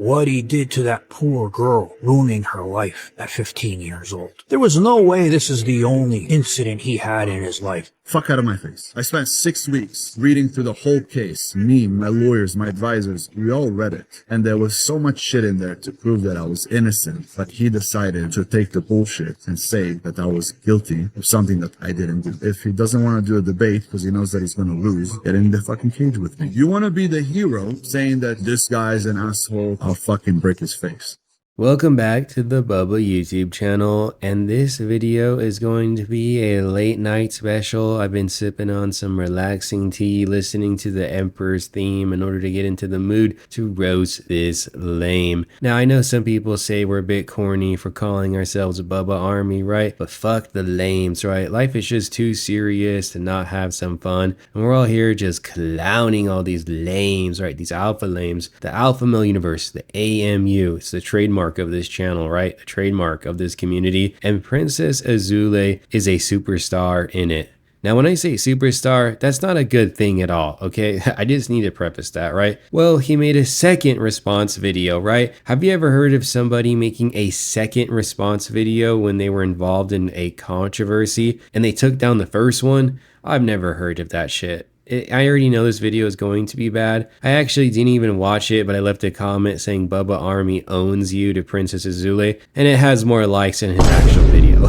what he did to that poor girl, ruining her life at 15 years old. There was no way this is the only incident he had in his life. Fuck out of my face. I spent 6 weeks reading through the whole case. Me, my lawyers, my advisors, we all read it. And there was so much shit in there to prove that I was innocent. But he decided to take the bullshit and say that I was guilty of something that I didn't do. If he doesn't want to do a debate because he knows that he's going to lose, get in the fucking cage with me. You want to be the hero saying that this guy's an asshole, I'll fucking break his face. Welcome back to the Bubba YouTube channel, and this video is going to be a late night special. I've been sipping on some relaxing tea, listening to the Emperor's theme in order to get into the mood to roast this lame. Now, I know some people say we're a bit corny for calling ourselves a Bubba Army, right? But fuck the lames, right? Life is just too serious to not have some fun, and we're all here just clowning all these lames, right? These alpha lames. The Alpha Male Universe, the AMU, it's the trademark of this channel, right? A trademark of this community, and Princess Azoulay is a superstar in it. Now, when I say superstar, that's not a good thing at all, okay? I just need to preface that, right? Well, he made a second response video, right? Have you ever heard of somebody making a second response video when they were involved in a controversy and they took down the first one? I've never heard of that shit. I already know this video is going to be bad. I actually didn't even watch it, but I left a comment saying Bubba Army owns you to Princess Azoulay, and it has more likes than his actual video.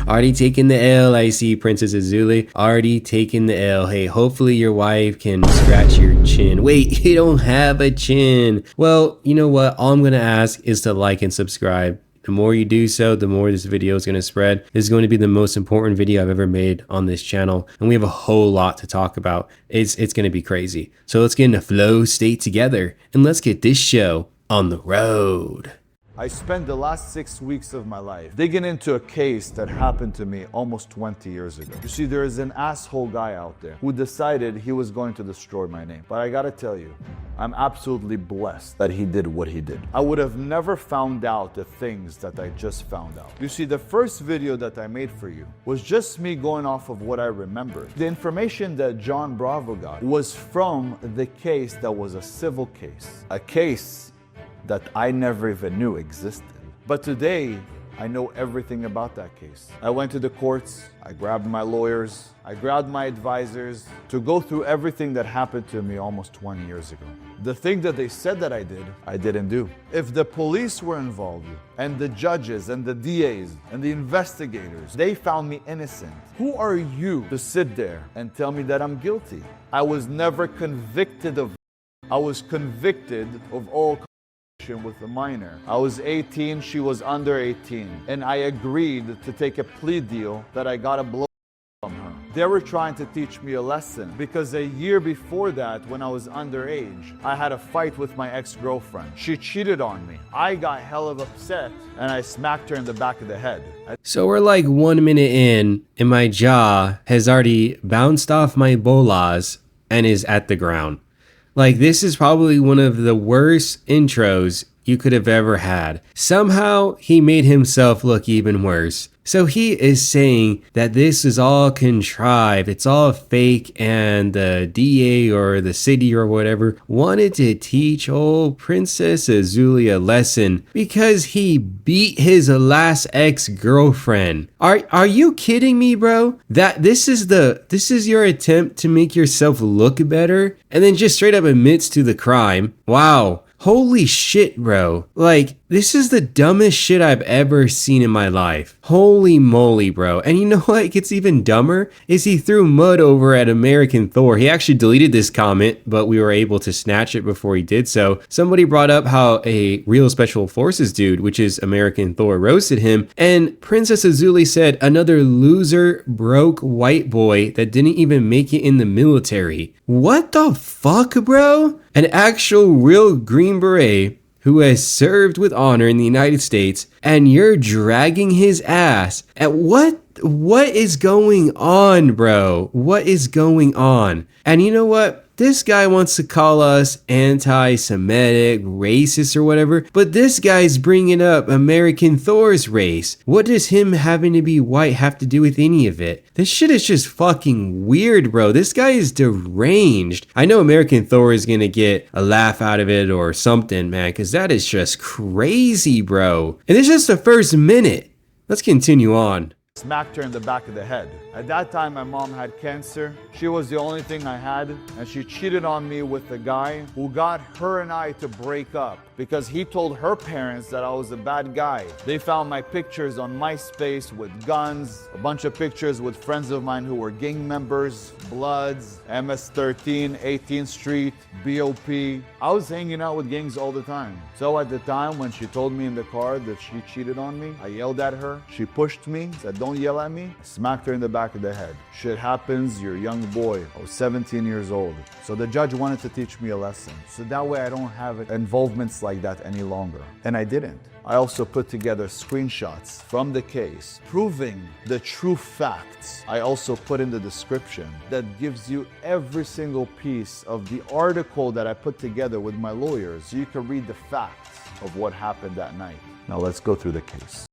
Already taking the L, I see, Princess Azoulay. Already taking the L. Hey, hopefully your wife can scratch your chin. Wait, you don't have a chin. Well, you know what? All I'm going to ask is to like and subscribe. The more you do so, the more this video is going to spread. This is going to be the most important video I've ever made on this channel, and we have a whole lot to talk about. It's going to be crazy. So let's get in a flow state together, and let's get this show on the road. I spent the last 6 weeks of my life digging into a case that happened to me almost 20 years ago. You see, there is an asshole guy out there who decided he was going to destroy my name. But I gotta tell you, I'm absolutely blessed that he did what he did. I would have never found out the things that I just found out. You see, the first video that I made for you was just me going off of what I remembered. The information that John Bravo got was from the case that was a civil case. A case that I never even knew existed. But today, I know everything about that case. I went to the courts, I grabbed my lawyers, I grabbed my advisors to go through everything that happened to me almost 20 years ago. The thing that they said that I didn't do. If the police were involved, and the judges, and the DAs, and the investigators, they found me innocent, who are you to sit there and tell me that I'm guilty? I was never convicted of. I was convicted of all with a minor. I was 18, she was under 18, and I agreed to take a plea deal that I got a blow from her. They were trying to teach me a lesson because a year before that, when I was underage, I had a fight with my ex-girlfriend. She cheated on me. I got hell of upset and I smacked her in the back of the head. So we're like 1 minute in, and my jaw has already bounced off my bolas and is at the ground. Like, this is probably one of the worst intros you could have ever had. Somehow, he made himself look even worse. So he is saying that this is all contrived, it's all fake, and the DA or the city or whatever wanted to teach old Princess Azoulay a lesson because he beat his last ex-girlfriend. Are you kidding me, bro? That this is your attempt to make yourself look better and then just straight up admits to the crime. Wow. Holy shit, bro. Like, this is the dumbest shit I've ever seen in my life. Holy moly, bro. And you know what gets even dumber? Is he threw mud over at American Thor. He actually deleted this comment, but we were able to snatch it before he did so. Somebody brought up how a real special forces dude, which is American Thor, roasted him. And Princess Azoulay said, another loser, broke white boy that didn't even make it in the military. What the fuck, bro? An actual real Green Beret who has served with honor in the United States, and you're dragging his ass at what is going on, bro? What is going on? And you know what? This guy wants to call us anti-Semitic, racist or whatever, but this guy's bringing up American Thor's race. What does him having to be white have to do with any of it? This shit is just fucking weird, bro. This guy is deranged. I know American Thor is gonna get a laugh out of it or something, man, because that is just crazy, bro. And it's just the first minute. Let's continue on. Smacked her in the back of the head. At that time, my mom had cancer. She was the only thing I had, and she cheated on me with a guy who got her and I to break up because he told her parents that I was a bad guy. They found my pictures on MySpace with guns, a bunch of pictures with friends of mine who were gang members, Bloods, MS-13, 18th Street, BOP. I was hanging out with gangs all the time. So at the time when she told me in the car that she cheated on me, I yelled at her. She pushed me, said, "Don't yell at me." Smacked her in the back of the head. Shit happens, you're a young boy. I was 17 years old. So the judge wanted to teach me a lesson. So that way I don't have involvements like that any longer. And I didn't. I also put together screenshots from the case proving the true facts. I also put in the description that gives you every single piece of the article that I put together with my lawyers so you can read the facts of what happened that night. Now let's go through the case.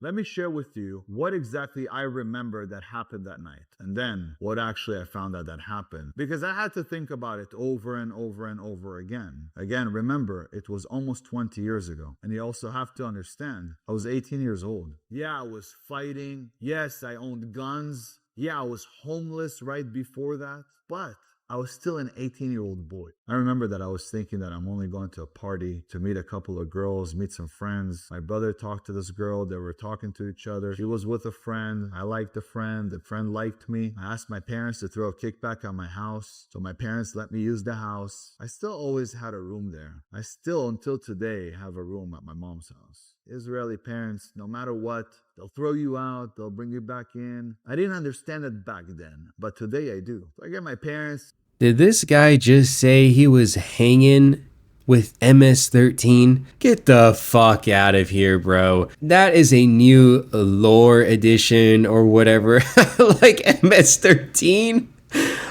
Let me share with you what exactly I remember that happened that night, and then what actually I found out that happened, because I had to think about it over and over and over again. Again, remember, it was almost 20 years ago, and you also have to understand, I was 18 years old. Yeah, I was fighting. Yes, I owned guns. Yeah, I was homeless right before that, but I was still an 18-year-old boy. I remember that I was thinking that I'm only going to a party to meet a couple of girls, meet some friends. My brother talked to this girl. They were talking to each other. She was with a friend. I liked the friend. The friend liked me. I asked my parents to throw a kickback at my house. So my parents let me use the house. I still always had a room there. I still, until today, have a room at my mom's house. Israeli parents, no matter what, they'll throw you out, they'll bring you back in. I didn't understand it back then, but today I do. So I get my parents. Did this guy just say he was hanging with MS-13? Get the fuck out of here, bro. That is a new lore edition or whatever. Like MS-13?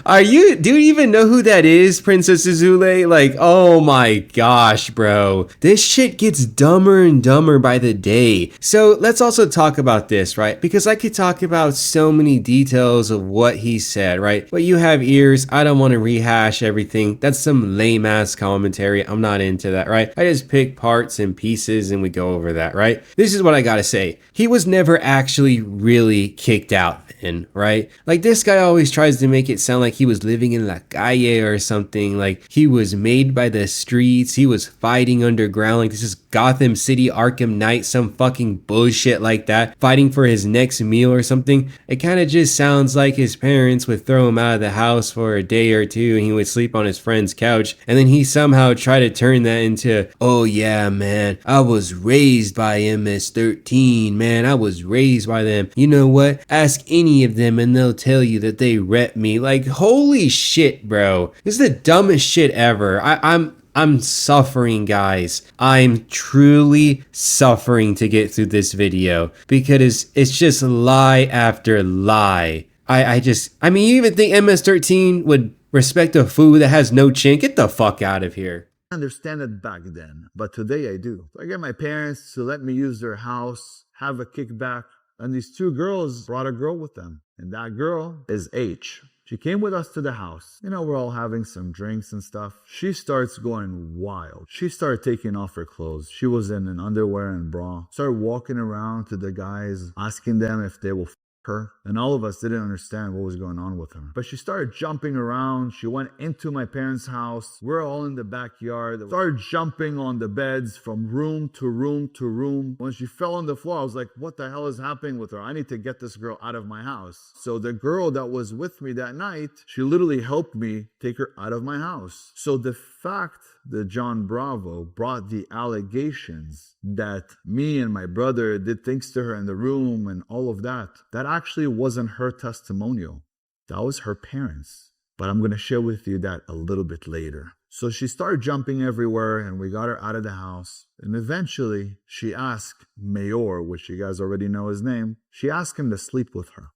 Do you even know who that is, Princess Azoulay? Like, oh my gosh, bro. This shit gets dumber and dumber by the day. So let's also talk about this, right? Because I could talk about so many details of what he said, right? But you have ears. I don't want to rehash everything. That's some lame ass commentary. I'm not into that, right? I just pick parts and pieces and we go over that, right? This is what I gotta say. He was never actually really kicked out then, right? Like, this guy always tries to make it sound like he was living in La Calle or something, like he was made by the streets, he was fighting underground, like this is Gotham City Arkham Knight, some fucking bullshit like that, fighting for his next meal or something. It kind of just sounds like his parents would throw him out of the house for a day or two and he would sleep on his friend's couch, and then he somehow tried to turn that into, oh yeah man, I was raised by MS-13, man, I was raised by them. You know what? Ask any of them and they'll tell you that they rep me. Like, holy shit, bro. This is the dumbest shit ever. I'm suffering, guys. I'm truly suffering to get through this video because it's just lie after lie. I mean, you even think MS-13 would respect a fool that has no chin? Get the fuck out of here. Understand it back then, but today I do. So I get my parents to let me use their house, have a kickback, and these two girls brought a girl with them, and that girl is H. She came with us to the house. You know, we're all having some drinks and stuff. She starts going wild. She started taking off her clothes. She was in an underwear and bra. Started walking around to the guys, asking them if they will her, and all of us didn't understand what was going on with her. But she started jumping around. She went into my parents' house. We're all in the backyard. Started jumping on the beds from room to room to room. When she fell on the floor, I was like, what the hell is happening with her? I need to get this girl out of my house. So the girl that was with me that night, she literally helped me take her out of my house. So the fact that John Bravo brought the allegations that me and my brother did things to her in the room and all of that, that actually wasn't her testimonial. That was her parents. But I'm going to share with you that a little bit later. So she started jumping everywhere and we got her out of the house. And eventually she asked Mayor, which you guys already know his name, she asked him to sleep with her.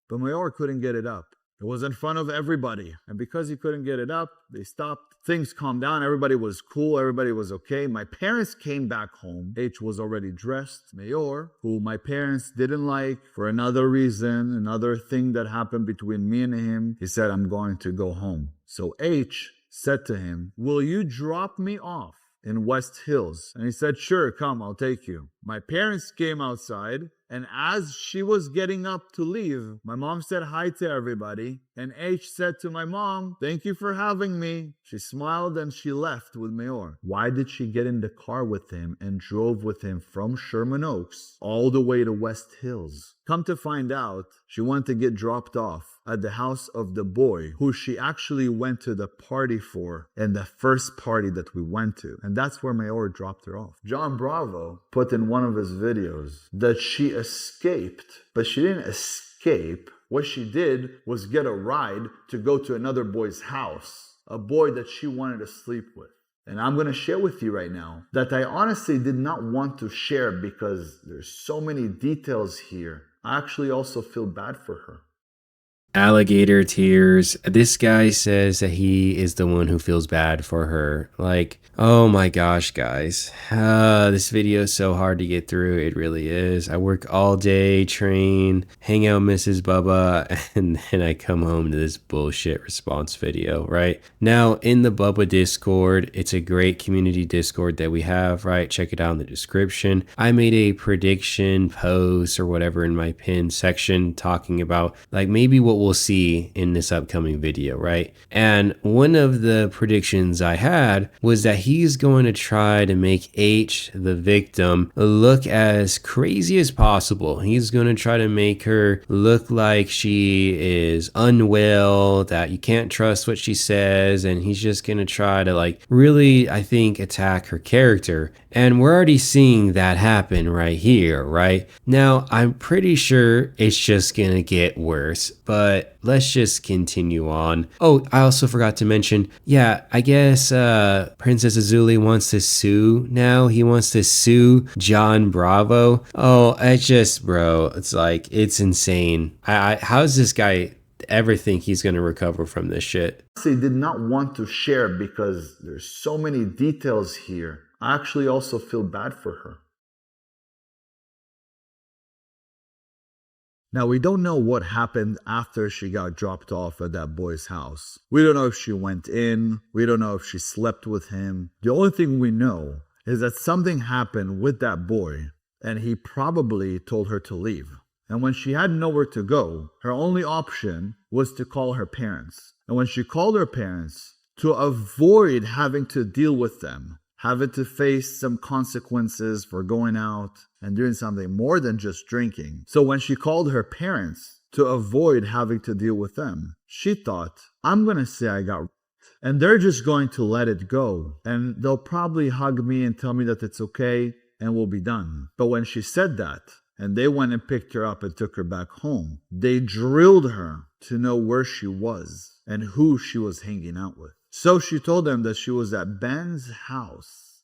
But Mayor couldn't get it up. It was in front of everybody. And because he couldn't get it up, they stopped. Things calmed down. Everybody was cool. Everybody was okay. My parents came back home. H was already dressed. Mayor, who my parents didn't like for another reason, another thing that happened between me and him, he said, I'm going to go home. So H said to him, will you drop me off in West Hills? And he said, sure, come, I'll take you. My parents came outside, and as she was getting up to leave, my mom said hi to everybody, and H said to my mom, thank you for having me. She smiled and she left with Mayor. Why did she get in the car with him and drove with him from Sherman Oaks all the way to West Hills? Come to find out, she wanted to get dropped off at the house of the boy who she actually went to the party for in the first party that we went to. And that's where Mayor dropped her off. John Bravo put in one of his videos that she escaped, but she didn't escape. What she did was get a ride to go to another boy's house, a boy that she wanted to sleep with. And I'm going to share with you right now that I honestly did not want to share because there's so many details here. I actually also feel bad for her. Alligator tears. This guy says that he is the one who feels bad for her. Like, oh my gosh, guys. This video is so hard to get through. It really is. I work all day, train, hang out with Mrs. Bubba, and then I come home to this bullshit response video, right? Now, in the Bubba Discord, it's a great community Discord that we have, right? Check it out in the description. I made a prediction post or whatever in my pinned section talking about like maybe what we'll see in this upcoming video, right? And one of the predictions I had was that he's going to try to make H, the victim, look as crazy as possible. He's going to try to make her look like she is unwell, that you can't trust what she says, and he's just going to try to like really, I think, attack her character. And we're already seeing that happen right here, right? Now, I'm pretty sure it's just going to get worse, but let's just continue on. Oh, I also forgot to mention, yeah, I guess Princess Azoulay wants to sue now. He wants to sue John Bravo. Oh, it's just, bro, it's like, it's insane. How's this guy ever think he's going to recover from this shit? I did not want to share because there's so many details here. I actually also feel bad for her. Now, we don't know what happened after she got dropped off at that boy's house. We don't know if she went in. We don't know if she slept with him. The only thing we know is that something happened with that boy, and he probably told her to leave. And when she had nowhere to go, her only option was to call her parents. And when she called her parents, to avoid having to deal with them, having to face some consequences for going out and doing something more than just drinking. So when she called her parents to avoid having to deal with them, she thought, I'm going to say I got raped, and they're just going to let it go. And they'll probably hug me and tell me that it's okay and we'll be done. But when she said that, and they went and picked her up and took her back home, they drilled her to know where she was and who she was hanging out with. So she told them that she was at Ben's house.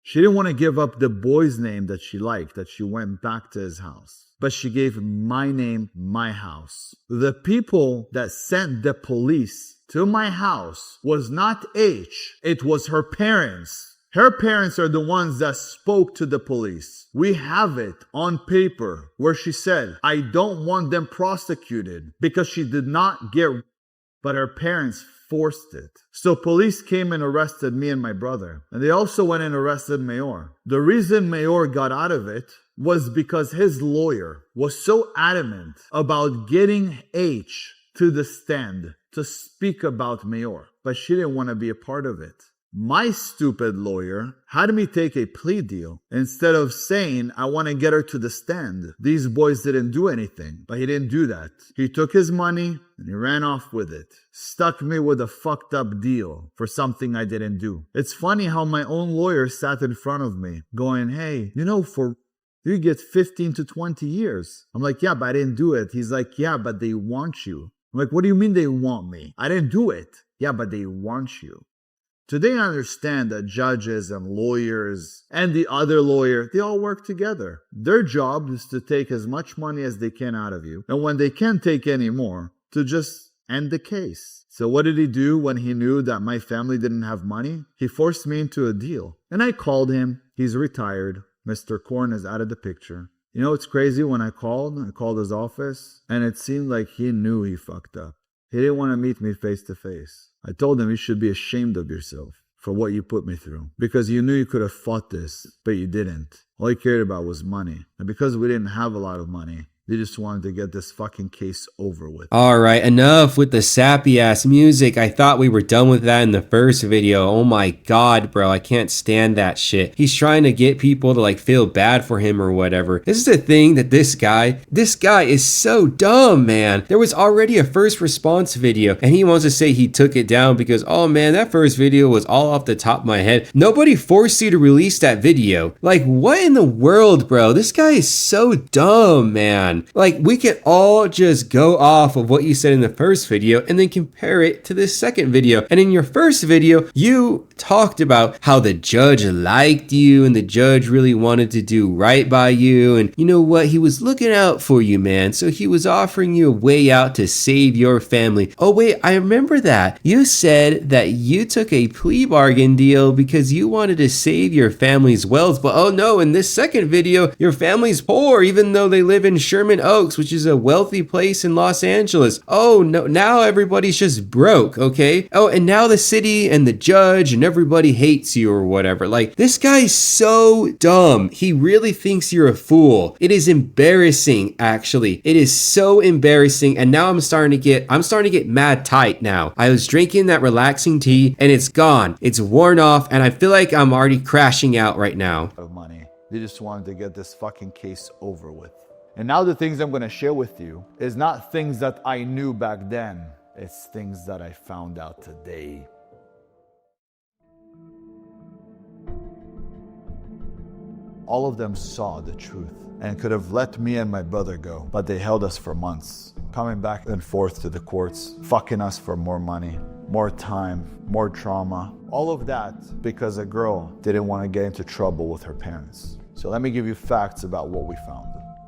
She didn't want to give up the boy's name that she liked, that she went back to his house. But she gave my name, my house. The people that sent the police to my house was not H, it was her parents. Her parents are the ones that spoke to the police. We have it on paper where she said, I don't want them prosecuted because she did not get, but her parents forced it. So police came and arrested me and my brother. And they also went and arrested Mayor. The reason Mayor got out of it was because his lawyer was so adamant about getting H to the stand to speak about Mayor. But she didn't want to be a part of it. My stupid lawyer had me take a plea deal instead of saying, I want to get her to the stand. These boys didn't do anything, but he didn't do that. He took his money and he ran off with it. Stuck me with a fucked up deal for something I didn't do. It's funny how my own lawyer sat in front of me going, hey, you get 15 to 20 years. I'm like, yeah, but I didn't do it. He's like, yeah, but they want you. I'm like, what do you mean they want me? I didn't do it. Yeah, but they want you. Today I understand that judges and lawyers and the other lawyer, they all work together. Their job is to take as much money as they can out of you. And when they can't take any more, to just end the case. So what did he do when he knew that my family didn't have money? He forced me into a deal. And I called him. He's retired. Mr. Korn is out of the picture. You know what's crazy? When I called his office, and it seemed like he knew he fucked up. He didn't want to meet me face to face. I told him you should be ashamed of yourself for what you put me through. Because you knew you could have fought this, but you didn't. All you cared about was money. And because we didn't have a lot of money, they just wanted to get this fucking case over with. Alright, enough with the sappy ass music. I thought we were done with that in the first video. Oh my god, bro, I can't stand that shit. He's trying to get people to like feel bad for him or whatever. This is the thing that this guy is so dumb, man. There was already a first response video and he wants to say he took it down because, oh man, that first video was all off the top of my head. Nobody forced you to release that video. Like, what in the world, bro? This guy is so dumb, man. Like, we can all just go off of what you said in the first video and then compare it to this second video. And in your first video, you talked about how the judge liked you and the judge really wanted to do right by you. And you know what? He was looking out for you, man. So he was offering you a way out to save your family. Oh, wait, I remember that. You said that you took a plea bargain deal because you wanted to save your family's wealth. But oh no, in this second video, your family's poor, even though they live in Sherman Oaks, which is a wealthy place in Los Angeles. Oh no, now everybody's just broke, okay? Oh, and now the city and the judge and everybody hates you or whatever. Like, this guy's so dumb. He really thinks you're a fool. It is embarrassing, actually. It is so embarrassing. And now I'm starting to get mad tight now. I was drinking that relaxing tea and it's gone. It's worn off and I feel like I'm already crashing out right now. Of money. They just wanted to get this fucking case over with. And now the things I'm going to share with you is not things that I knew back then. It's things that I found out today. All of them saw the truth and could have let me and my brother go, but they held us for months, coming back and forth to the courts, fucking us for more money, more time, more trauma. All of that because a girl didn't want to get into trouble with her parents. So let me give you facts about what we found.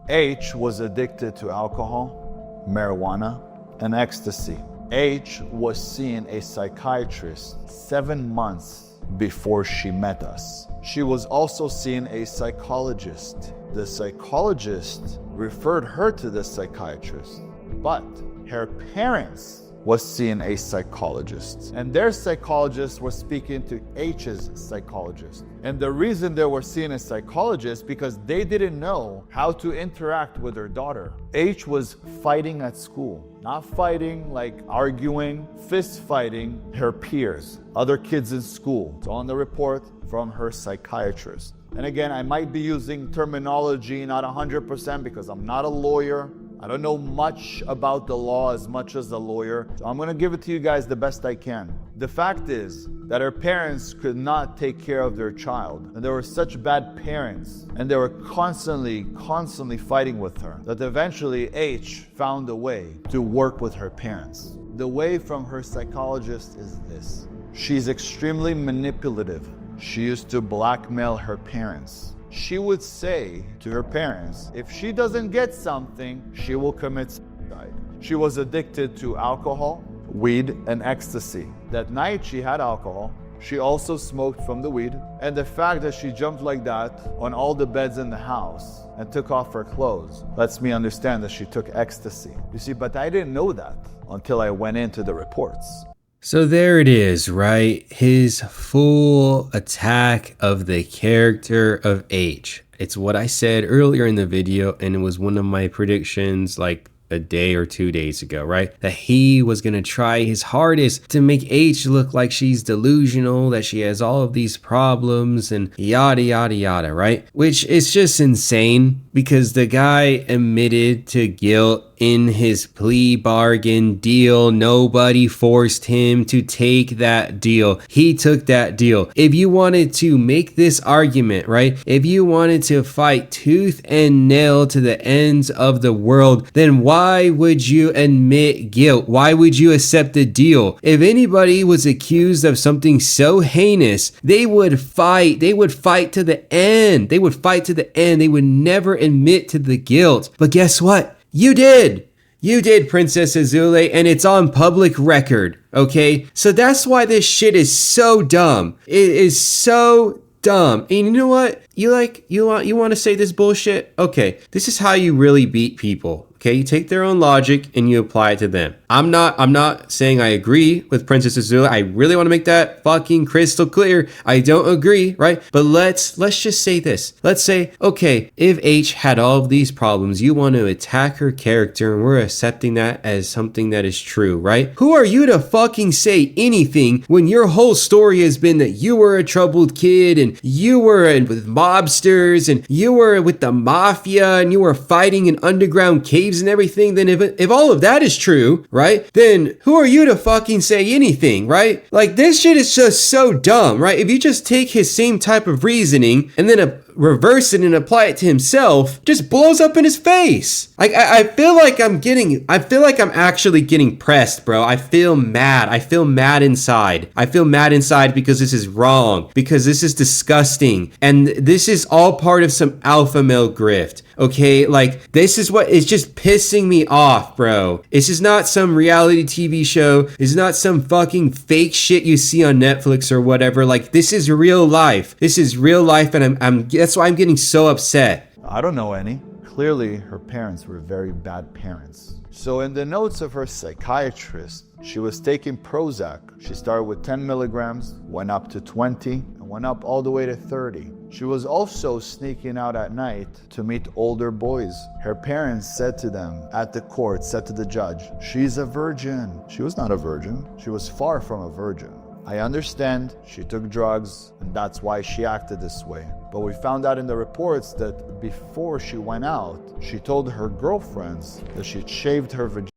H was addicted to alcohol, marijuana, and ecstasy. H was seeing a psychiatrist 7 months before she met us. She was also seeing a psychologist. The psychologist referred her to the psychiatrist, but her parents was seeing a psychologist, and their psychologist was speaking to H's psychologist. And the reason they were seeing a psychologist because they didn't know how to interact with their daughter. H was fighting at school, not fighting like arguing, fist fighting her peers, other kids in school. It's on the report from her psychiatrist. And again, I might be using terminology not 100% because I'm not a lawyer. I don't know much about the law as much as a lawyer, so I'm going to give it to you guys the best I can. The fact is that her parents could not take care of their child, and they were such bad parents, and they were constantly fighting with her, that eventually H found a way to work with her parents. The way from her psychologist is this. She's extremely manipulative. She used to blackmail her parents. She would say to her parents, if she doesn't get something, she will commit suicide. She was addicted to alcohol, weed, and ecstasy. That night she had alcohol. She also smoked from the weed. And the fact that she jumped like that on all the beds in the house and took off her clothes lets me understand that she took ecstasy. You see, but I didn't know that until I went into the reports. So there it is, right? His full attack of the character of H. It's what I said earlier in the video, and it was one of my predictions like a day or 2 days ago, right? That he was going to try his hardest to make H look like she's delusional, that she has all of these problems and yada, yada, yada, right? Which is just insane. because the guy admitted to guilt in his plea bargain deal. Nobody forced him to take that deal. He took that deal. If you wanted to make this argument, right? If you wanted to fight tooth and nail to the ends of the world, then why would you admit guilt? Why would you accept the deal? If anybody was accused of something so heinous, they would fight. They would fight to the end. They would fight to the end. They would never admit to the guilt. But guess what? You did. You did, Princess Azoulay, and it's on public record, okay? So that's why this shit is so dumb. It is so dumb. And you know what? You want to say this bullshit? Okay, this is how you really beat people. Okay, you take their own logic and you apply it to them. I'm not saying I agree with Princess Azoulay. I really want to make that fucking crystal clear. I don't agree, right? But let's just say this. Let's say, okay, if H had all of these problems, you want to attack her character and we're accepting that as something that is true, right? Who are you to fucking say anything when your whole story has been that you were a troubled kid and you were with mobsters and you were with the mafia and you were fighting in underground caves and everything? Then if all of that is true, right, then who are you to fucking say anything, right? Like, this shit is just so dumb, right? If you just take his same type of reasoning and then reverse it and apply it to himself, just blows up in his face. Like, I feel like I'm actually getting pressed, bro. I feel mad. I feel mad inside. I feel mad inside because this is wrong, because this is disgusting, and this is all part of some alpha male grift. Okay, like, this is what is just pissing me off, bro. This is not some reality TV show. It's not some fucking fake shit you see on Netflix or whatever. Like, this is real life. This is real life, and that's why I'm getting so upset. I don't know any. Clearly, her parents were very bad parents. So in the notes of her psychiatrist, she was taking Prozac. She started with 10 milligrams, went up to 20, and went up all the way to 30. She was also sneaking out at night to meet older boys. Her parents said to them at the court, said to the judge, "She's a virgin." She was not a virgin. She was far from a virgin. I understand she took drugs and that's why she acted this way. But we found out in the reports that before she went out, she told her girlfriends that she'd shaved her vagina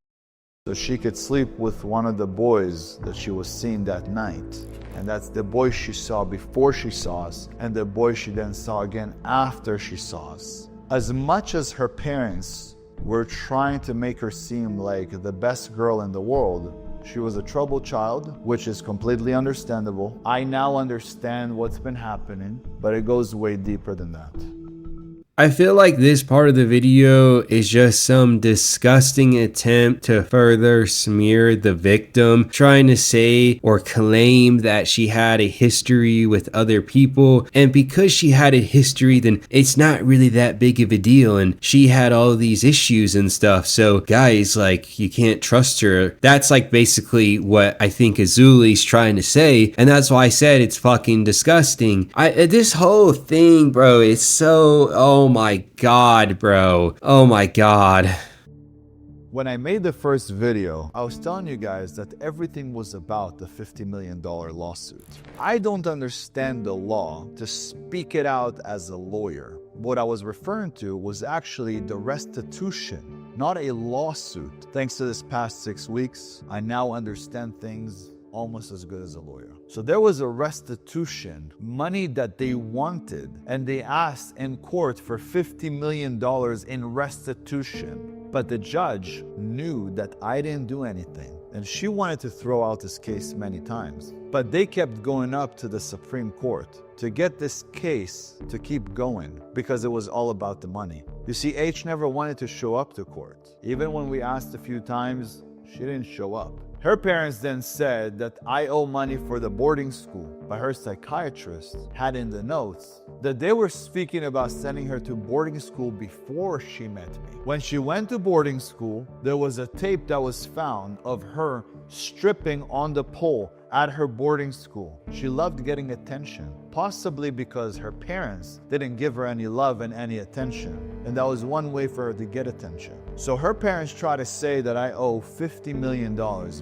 so she could sleep with one of the boys that she was seeing that night. And that's the boy she saw before she saw us, and the boy she then saw again after she saw us. As much as her parents were trying to make her seem like the best girl in the world, she was a troubled child, which is completely understandable. I now understand what's been happening, but it goes way deeper than that. I feel like this part of the video is just some disgusting attempt to further smear the victim, trying to say or claim that she had a history with other people, and because she had a history, then it's not really that big of a deal, and she had all these issues and stuff. So guys, like, you can't trust her. That's like basically what I think Azoulay's trying to say, and that's why I said it's fucking disgusting. This whole thing, bro, it's so, oh my god, bro. Oh my god. When I made the first video, I was telling you guys that everything was about the $50 million lawsuit. I don't understand the law to speak it out as a lawyer. What I was referring to was actually the restitution, not a lawsuit. Thanks to this past 6 weeks, I now understand things almost as good as a lawyer. So there was a restitution, money that they wanted, and they asked in court for $50 million in restitution. But the judge knew that I didn't do anything, and she wanted to throw out this case many times. But they kept going up to the Supreme Court to get this case to keep going because it was all about the money. You see, H never wanted to show up to court. Even when we asked a few times, she didn't show up. Her parents then said that I owe money for the boarding school, but her psychiatrist had in the notes that they were speaking about sending her to boarding school before she met me. When she went to boarding school, there was a tape that was found of her stripping on the pole at her boarding school. She loved getting attention, possibly because her parents didn't give her any love and any attention, and that was one way for her to get attention. So her parents try to say that I owe $50 million,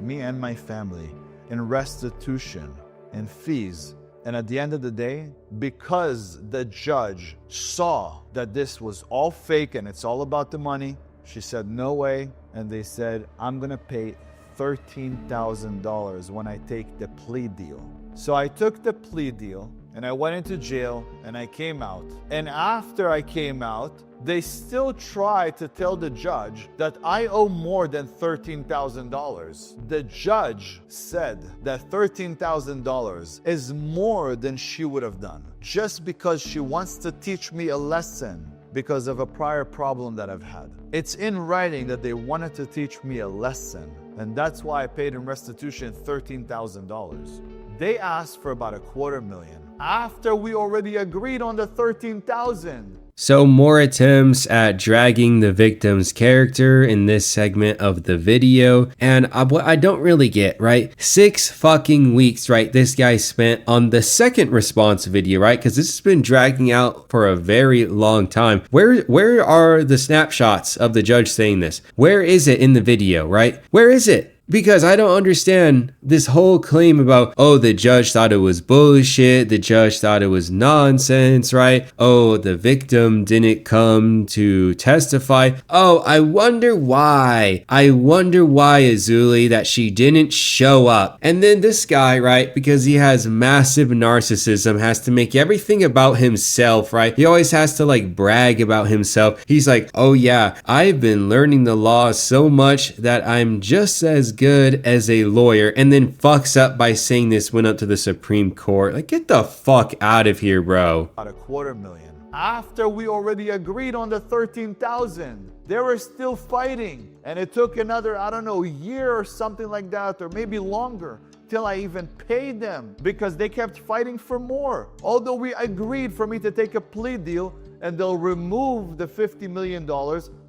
me and my family, in restitution and fees And at the end of the day, because the judge saw that this was all fake and it's all about the money, she said, no way. And they said, I'm going to pay $13,000 when I take the plea deal. So I took the plea deal and I went into jail and I came out. And after I came out, they still tried to tell the judge that I owe more than $13,000. The judge said that $13,000 is more than she would have done, just because she wants to teach me a lesson because of a prior problem that I've had. It's in writing that they wanted to teach me a lesson, and that's why I paid in restitution $13,000. They asked for about $250,000 after we already agreed on the $13,000. So more attempts at dragging the victim's character in this segment of the video. And what I don't really get, right? 6 fucking weeks, right? This guy spent on the second response video, right? Because this has been dragging out for a very long time. Where are the snapshots of the judge saying this? Where is it in the video, right? Where is it? Because I don't understand this whole claim about, oh, the judge thought it was bullshit. The judge thought it was nonsense, right? Oh, the victim didn't come to testify. Oh, I wonder why. Azoulay, that she didn't show up. And then this guy, right, because he has massive narcissism, has to make everything about himself, right? He always has to like brag about himself. He's like, oh yeah, I've been learning the law so much that I'm just as good as a lawyer, and then fucks up by saying this went up to the Supreme Court. Like, get the fuck out of here, bro. About $250,000 after we already agreed on the $13,000. They were still fighting, and it took another, I don't know, year or something like that, or maybe longer, till I even paid them, because they kept fighting for more. Although we agreed for me to take a plea deal and they'll remove the $50 million,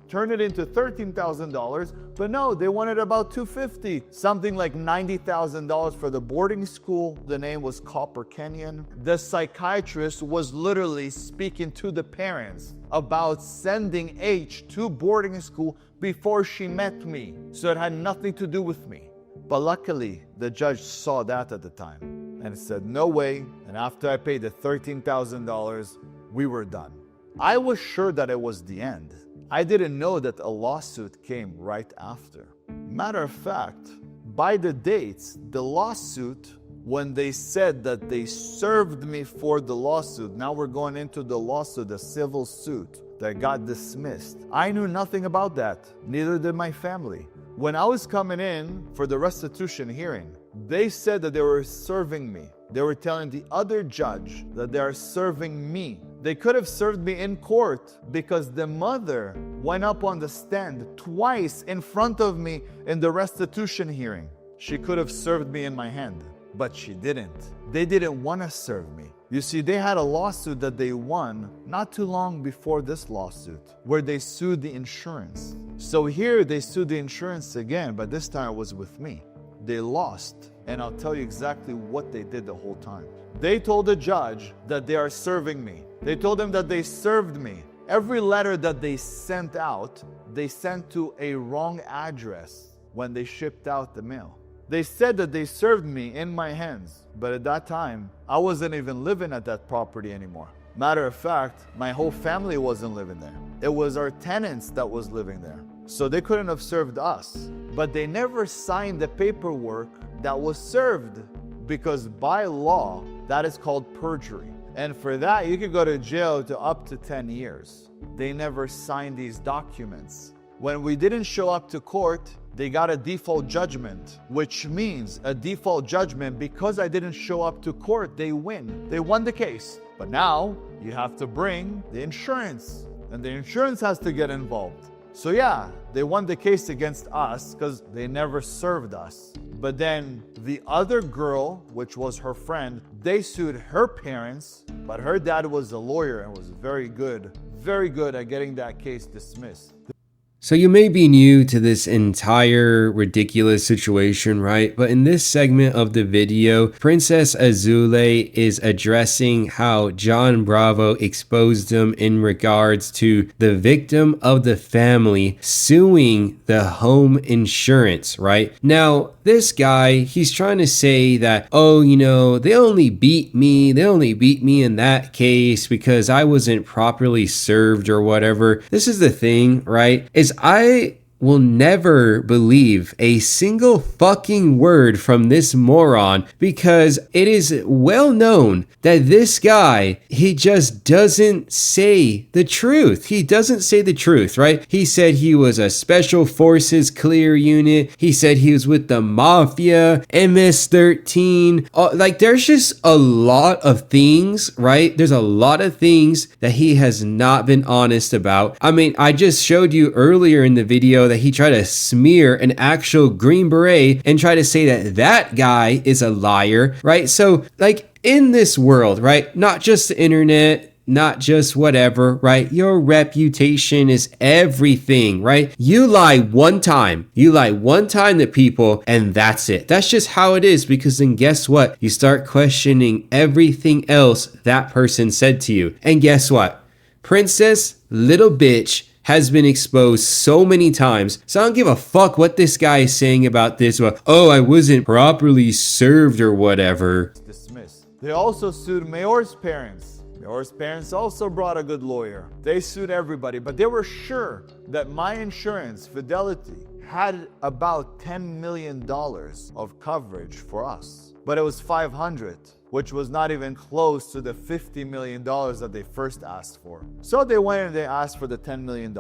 turn it into $13,000, but no, they wanted about $250,000, something like $90,000 for the boarding school. The name was Copper Canyon. The psychiatrist was literally speaking to the parents about sending H to boarding school before she met me, so it had nothing to do with me. But luckily, the judge saw that at the time and said, no way. And after I paid the $13,000, we were done. I was sure that it was the end. I didn't know that a lawsuit came right after. Matter of fact, by the dates, the lawsuit, when they said that they served me for the lawsuit, now we're going into the lawsuit, the civil suit that got dismissed. I knew nothing about that. Neither did my family. When I was coming in for the restitution hearing, they said that they were serving me. They were telling the other judge that they are serving me. They could have served me in court because the mother went up on the stand twice in front of me in the restitution hearing. She could have served me in my hand, but she didn't. They didn't want to serve me. You see, they had a lawsuit that they won not too long before this lawsuit, where they sued the insurance. So here they sued the insurance again, but this time it was with me. They lost, and I'll tell you exactly what they did the whole time. They told the judge that they are serving me. They told him that they served me. Every letter that they sent out, they sent to a wrong address when they shipped out the mail. They said that they served me in my hands, but at that time, I wasn't even living at that property anymore. Matter of fact, my whole family wasn't living there. It was our tenants that was living there. So they couldn't have served us. But they never signed the paperwork that was served, because by law, that is called perjury. And for that, you could go to jail to up to 10 years. They never signed these documents. When we didn't show up to court, they got a default judgment, which means a default judgment, because I didn't show up to court, they win. They won the case. But now you have to bring the insurance, and the insurance has to get involved. So yeah, they won the case against us because they never served us. But then the other girl, which was her friend, they sued her parents, but her dad was a lawyer and was very good at getting that case dismissed. So you may be new to this entire ridiculous situation, right? But in this segment of the video, Princess Azoulay is addressing how John Bravo exposed him in regards to the victim of the family suing the home insurance, right? Now, this guy, he's trying to say that, oh, you know, they only beat me in that case because I wasn't properly served or whatever. This is the thing, right? Is I will never believe a single fucking word from this moron because it is well known that this guy, he just doesn't say the truth. He doesn't say the truth, right? He said he was a special forces clear unit. He said he was with the mafia, MS-13. Like there's just a lot of things, right? There's a lot of things that he has not been honest about. I mean, I just showed you earlier in the video that he tried to smear an actual Green Beret and try to say that that guy is a liar, right? So like in this world, right? Not just the internet, not just whatever, right? Your reputation is everything, right? You lie one time to people and that's it. That's just how it is because then guess what? You start questioning everything else that person said to you. And guess what? Princess, little bitch, has been exposed so many times. So I don't give a fuck what this guy is saying about this. Oh, I wasn't properly served or whatever. Dismissed. They also sued Mayor's parents. Mayor's parents also brought a good lawyer. They sued everybody, but they were sure that my insurance, Fidelity, had about $10 million of coverage for us. But it was 500, which was not even close to the $50 million that they first asked for. So they went and they asked for the $10 million.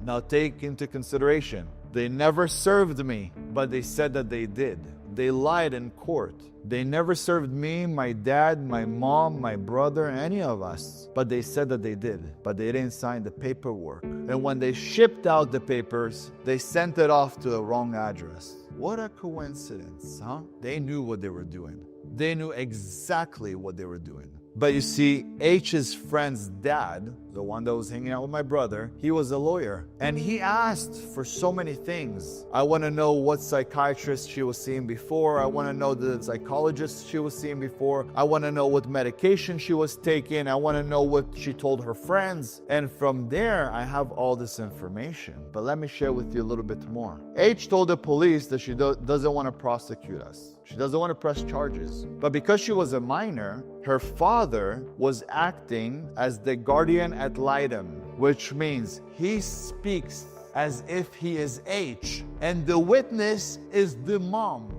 Now take into consideration, they never served me, but they said that they did. They lied in court. They never served me, my dad, my mom, my brother, any of us. But they said that they did. But they didn't sign the paperwork. And when they shipped out the papers, they sent it off to the wrong address. What a coincidence, huh? They knew what they were doing. They knew exactly what they were doing. But you see, H's friend's dad, the one that was hanging out with my brother, he was a lawyer. And he asked for so many things. I want to know what psychiatrist she was seeing before. I want to know the psychologist she was seeing before. I want to know what medication she was taking. I want to know what she told her friends. And from there, I have all this information. But let me share with you a little bit more. H told the police that she doesn't want to prosecute us. She doesn't want to press charges. But because she was a minor, her father was acting as the guardian ad litem, which means he speaks as if he is H, and the witness is the mom.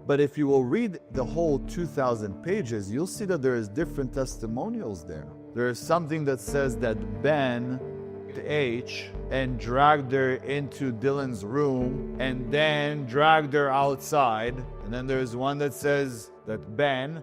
But if you will read the whole 2,000 pages, you'll see that there is different testimonials there. There is something that says that Ben H and dragged her into Dylan's room and then dragged her outside. And then there's one that says that Ben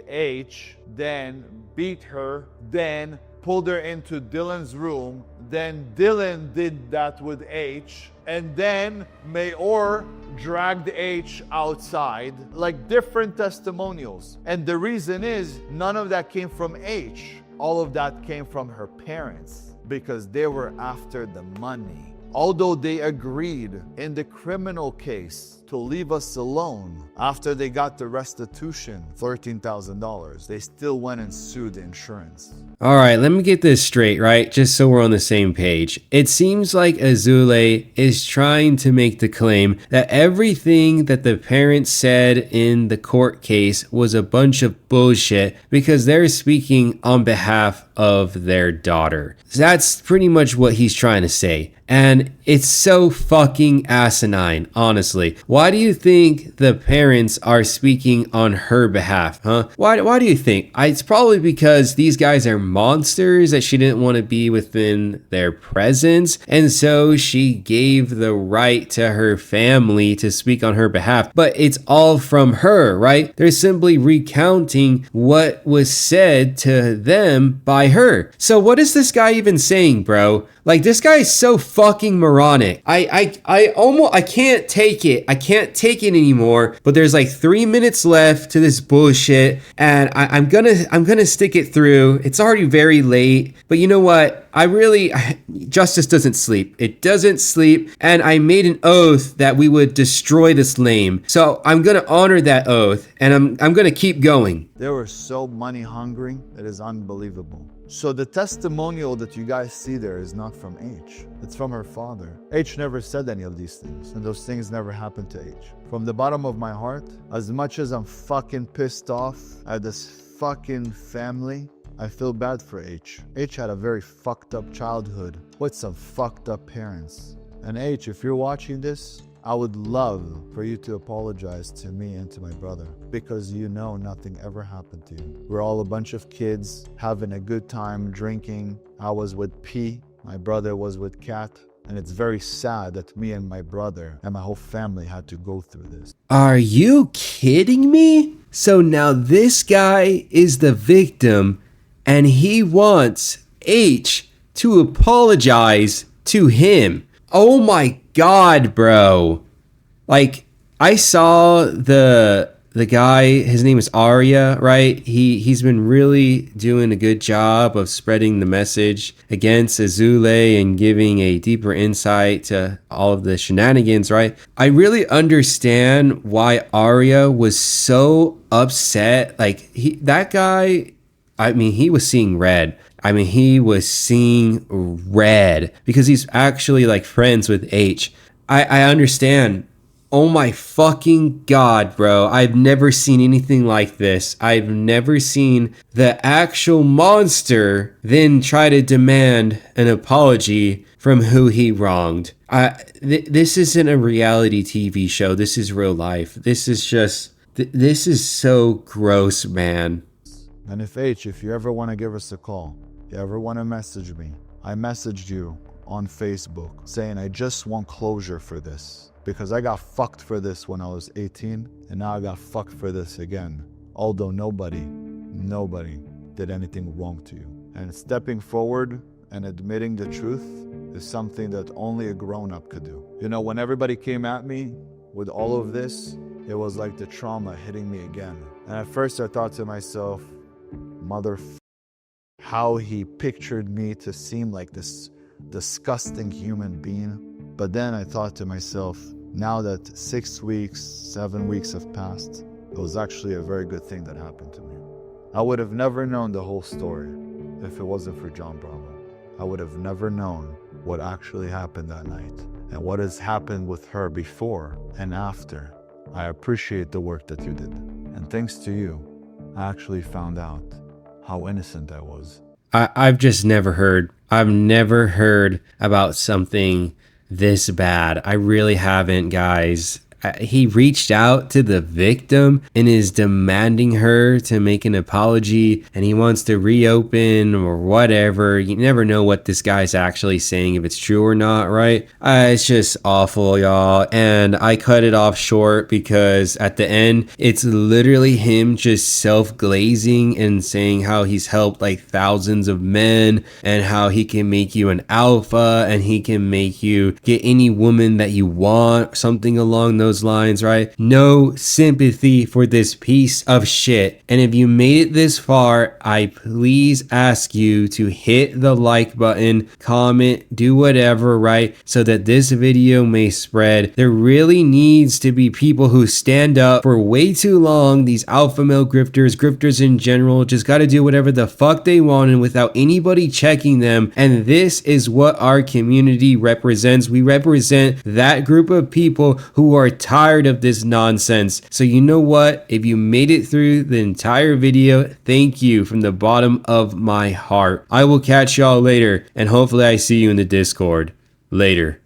H then beat her, then pulled her into Dylan's room. Then Dylan did that with H. And then Mayor dragged H outside. Like different testimonials. And the reason is none of that came from H. All of that came from her parents, because they were after the money. Although they agreed in the criminal case to leave us alone after they got the restitution, $13,000, they still went and sued the insurance. All right, let me get this straight, right? Just so we're on the same page. It seems like Azoulay is trying to make the claim that everything that the parents said in the court case was a bunch of bullshit because they're speaking on behalf of their daughter. That's pretty much what he's trying to say. And it's so fucking asinine, honestly. Why do you think the parents are speaking on her behalf, huh? Why do you think? It's probably because these guys are monsters that she didn't want to be within their presence. And so she gave the right to her family to speak on her behalf. But it's all from her, right? They're simply recounting what was said to them by her. So what is this guy even saying, bro? Like, this guy is so fucking moronic. I can't take it. I can't take it anymore. But there's like 3 minutes left to this bullshit, and I'm gonna stick it through. It's already very late, but you know what? I really, justice doesn't sleep. It doesn't sleep. And I made an oath that we would destroy this lame. So I'm going to honor that oath, and I'm going to keep going. They were so money hungry, it is unbelievable. So the testimonial that you guys see there is not from H. It's from her father. H never said any of these things, and those things never happened to H. From the bottom of my heart, as much as I'm fucking pissed off at this fucking family, I feel bad for H. H had a very fucked up childhood with some fucked up parents. And H, if you're watching this, I would love for you to apologize to me and to my brother, because you know nothing ever happened to you. We're all a bunch of kids having a good time drinking. I was with P, my brother was with Kat, and it's very sad that me and my brother and my whole family had to go through this. Are you kidding me? So now this guy is the victim, and he wants H to apologize to him. Oh my God, bro. Like, I saw the guy, his name is Arya, right? He's been really doing a good job of spreading the message against Azoulay and giving a deeper insight to all of the shenanigans, right? I really understand why Arya was so upset. Like, that guy, I mean, he was seeing red. I mean, he was seeing red because he's actually like friends with H. I understand. Oh my fucking God, bro. I've never seen anything like this. I've never seen the actual monster then try to demand an apology from who he wronged. This isn't a reality TV show. This is real life. This is just, this is so gross, man. And if you ever want to give us a call, you ever want to message me, I messaged you on Facebook saying I just want closure for this, because I got fucked for this when I was 18, and now I got fucked for this again. Although nobody did anything wrong to you. And stepping forward and admitting the truth is something that only a grown-up could do. You know, when everybody came at me with all of this, it was like the trauma hitting me again. And at first I thought to myself, how he pictured me to seem like this disgusting human being. But then I thought to myself, now that 6 weeks, 7 weeks have passed, it was actually a very good thing that happened to me. I would have never known the whole story if it wasn't for John Bravo. I would have never known what actually happened that night and what has happened with her before and after. I appreciate the work that you did. And thanks to you, I actually found out how innocent I was. I've just never heard. I've never heard about something this bad. I really haven't, guys. He reached out to the victim and is demanding her to make an apology, and he wants to reopen or whatever. You never know what this guy's actually saying, if it's true or not, right? It's just awful, y'all. And I cut it off short because at the end, it's literally him just self-glazing and saying how he's helped like thousands of men and how he can make you an alpha and he can make you get any woman that you want, something along those lines, right? No sympathy for this piece of shit. And if you made it this far, I please ask you to hit the like button, comment, do whatever, right? So that this video may spread. There really needs to be people who stand up for way too long. These alpha male grifters in general, just got to do whatever the fuck they want and without anybody checking them. And this is what our community represents. We represent that group of people who are tired of this nonsense. So you know what? If you made it through the entire video, thank you from the bottom of my heart. I will catch y'all later, and hopefully I see you in the Discord. Later.